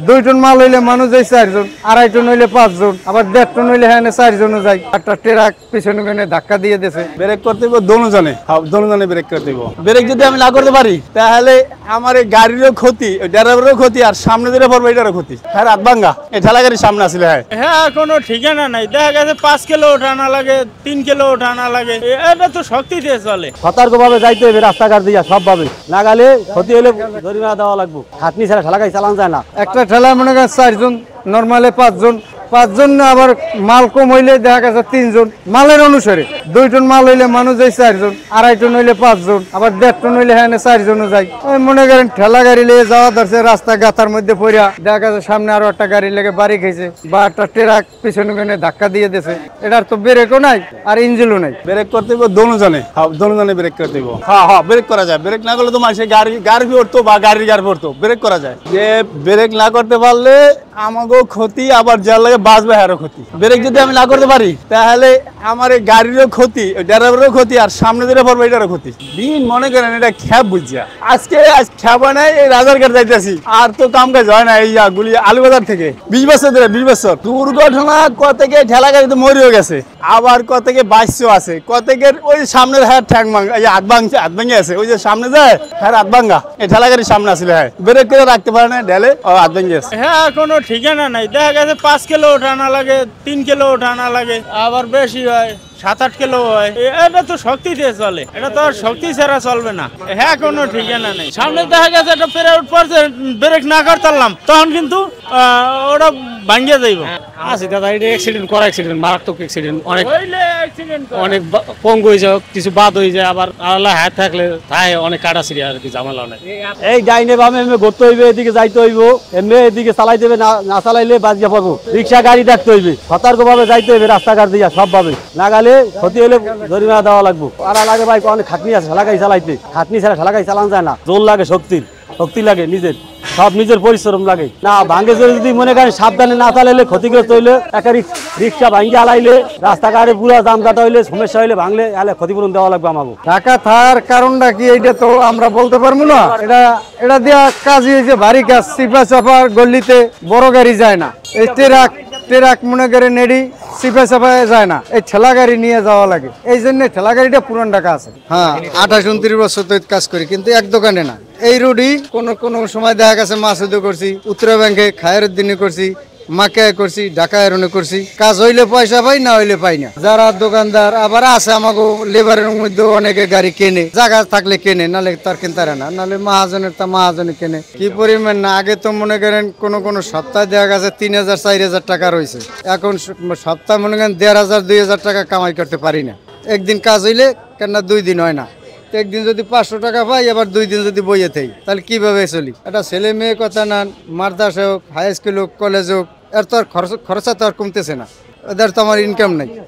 2 ton মাল হইলে মানুষ যায় 4 জন, 2.5 টন হইলে 5 জন, আবার 1.5 টন হইলে হ্যাঁ 4 জনও যায়। একটা ট্রাক পিছনে গনে ধাক্কা দিয়ে দিয়েছে। ব্রেক করতে দিব দোনোজনে, দোনোজনে ব্রেক করতে দিব। ব্রেক যদি আমি না করতে পারি তাহলে আমার এই গাড়িরও ক্ষতি, ড্রাইভারেরও ক্ষতি, আর সামনে যেটা পড়বে এটারও ক্ষতি। হ্যাঁ রাত ভাঙ্গা এই ঠেলা গাড়ির সামনে আসলে হ্যাঁ কোনো ঠিকানা নাই। দেখা গেছে 5 কিলো ওঠানা লাগে, 3 কিলো ওঠানা লাগে, এটা তো শক্তি দিয়ে চলে। সতর্কভাবে যাইতে হবে রাস্তাঘাট দিয়া সবভাবে, না গেলে ক্ষতি হলে জরিমানা দেওয়া লাগবে। খাটনি ছাড়া ঠেলা গাড়ি চালানো যায় না। একটা ঠেলা মনে করেন 4 জন, নরমালে 5 জন, 5 জন আবার মাল কম হইলে দেখা গেছে 3 জন। মালের অনুসারে 2 টন মাল হইলে মানুষ যায় 4 জন, 2.5 টন হইলে 5 জন, আবার 1.5 টন হইলে হ্যাঁ 4 জনও যায়। ওই মনে করেন ঠেলা গাড়ি লিয়ে যাওয়া ধরছে, রাস্তা গাতার মধ্যে পড়িয়া দেখা গেছে সামনে আরো একটা গাড়ি লেগে বাড়ি খাইছে, বা একটা ট্রাক পিছনে গনে ধাক্কা দিয়ে দিয়েছে। এটার তো ব্রেকও নাই আর ইঞ্জিনও নাই। ব্রেক করতে দিব দোনোজনে, দোনোজনে ব্রেক করতে দিব। হ্যাঁ ব্রেক করা যায়। ব্রেক না করলে তো মানুষ গাড়ি পড়তো বা গাড়ি পড়তো। ব্রেক করা যায়। যে ব্রেক না করতে পারলে আমাকেও ক্ষতি, আবার যার লাগে বাঁচবে আরো ক্ষতি। ব্রেক যদি আমি না করতে পারি তাহলে আমার এই গাড়িরও ক্ষতি, ড্রাইভারেরও ক্ষতি, আর সামনে যেটা পড়বে এটারও ক্ষতি। দিন মনে করেন এটা খ্যাপ বুঝছা। আজ খ্যাপ হয় নাই, এই রাজারঘাট যাইতেছি, আর তো কাম কাজ হয় না। এই গুলি আলুবাজার থেকে 20 বছর ধরে, 20 বছর দুর্ঘটনা কতকে ঠেলা গাড়িতে মরেও গেছে, আবার কতকে বাইশও আছে, কতকের ওই সামনের হ্যাঁ ঠ্যাং ভাঙা, এই হাত ভাঙে আছে, ওই যে সামনে যায় হ্যাঁ হাত ভাঙা এই ঠেলা গাড়ির সামনে আসলে হ্যাঁ ব্রেক করে রাখতে পারে না, ঢেলে হাত ভেঙে আছে। হ্যাঁ কোনো ঠিকানা নাই। দেখা গেছে 5 কিলো ওঠানা লাগে, 3 কিলো ওঠানা লাগে, আবার বেশি হয় 7-8 কিলো হয়। এটা তো শক্তি দিয়ে চলে, এটা তো আর শক্তি ছাড়া চলবে না। হ্যাঁ কোনো ঠিকানা নেই। সামনে দেখা গেছে একটা পেরাউট পড়ছে, ব্রেক না করতাম তখন কিন্তু ওটা ভাঙ্গিয়ে যাইব। আছে দাদা, এটা অ্যাক্সিডেন্ট করা, অ্যাক্সিডেন্ট মারাত্মক অ্যাক্সিডেন্ট। অনেক পঙ্গ হয়ে যায়, কিছু বাদ হয়ে যায়, আবার আল্লাহ হাত থাকলে তাই অনেক কাটা সিরিয়া আর কি ঝামেলা অনেক। এই ডাইনে বামে এমনি ঘুরতে হইবে, এদিকে যাইতে হইব, এমনি এদিকে চালাই দেবে, না চালাইলে বাজিয়া পড়বো। রিক্সা গাড়ি দেখতে হইবে, সতর্কভাবে যাইতে হইবে রাস্তাঘাট দিয়া সবভাবে, না গেলে ক্ষতি হলে জরিমানা দেওয়া লাগবে। আর লাগে ভাই অনেক খাটনি আছে ঠেলা গাড়ি চালাইতে। খাটনি ছাড়া ঠেলা গাড়ি চালানো যায় না। জোর লাগে, শক্তি লাগে, সব নিজের পরিশ্রম লাগে। না ভাঙ্গে যদি মনে করেন সাবধানে না চালাইলে ক্ষতিগ্রস্ত হইলে, একটা রিক্সা ভাঙ্গে আলাইলে, রাস্তাঘাটে পুরা দাম কাটা হইলে, সমস্যা হইলে, ভাঙলে ক্ষতিপূরণ দেওয়া লাগবে আমাকে। ঢাকা থাকার কারণটা কি এইটা তো আমরা বলতে পারবো না। এটা দেওয়া কাজই হয়েছে ভারী কাজ। সিপা চাপার গল্লিতে বড় গাড়ি যায় না, এই ট্রাক মনে করে নেড়ি সিপা চাপায় যায় না, এই ঠেলা গাড়ি নিয়ে যাওয়া লাগে। এই জন্য ঠেলা গাড়িটা পুরান ঢাকা আছে। হ্যাঁ 28-29 বছর তো কাজ করি, কিন্তু এক দোকানে না। এই রোডই কোনো সময় দেখা গেছে মাসুদও করছি, উত্তরা ব্যাংকে খায়ের দিনে করছি, মাকে করছি, ঢাকা এরনে করছি। কাজ হইলে পয়সা পাই, না হইলে পাই না। যারা দোকানদার আবার আছে আমাকে লেবারের মধ্যে অনেকে গাড়ি কেনে, জায়গা থাকলে কেনে, নাহলে তার কিনতে পারে না, নাহলে মাহাজনের তা মাহাজনে কেনে। কি পরিমাণ না, আগে তো মনে করেন কোনো সপ্তাহে দেখা গেছে 3000-4000 টাকা রয়েছে, এখন সপ্তাহ মনে করেন 1500-2000 টাকা কামাই করতে পারি না। একদিন কাজ হইলে কেন 2 দিন হয় না, একদিন যদি 500 টাকা পাই, আবার 2 দিন যদি বইয়ে থাকি, তাহলে কিভাবে চলি? এটা ছেলে মেয়ে কথা না, মাদ্রাসা হোক, হাই স্কুল হোক, কলেজ হোক, এর তো আর খরচা তো আর কমতেছে না, এদের তো আমার ইনকাম নাই।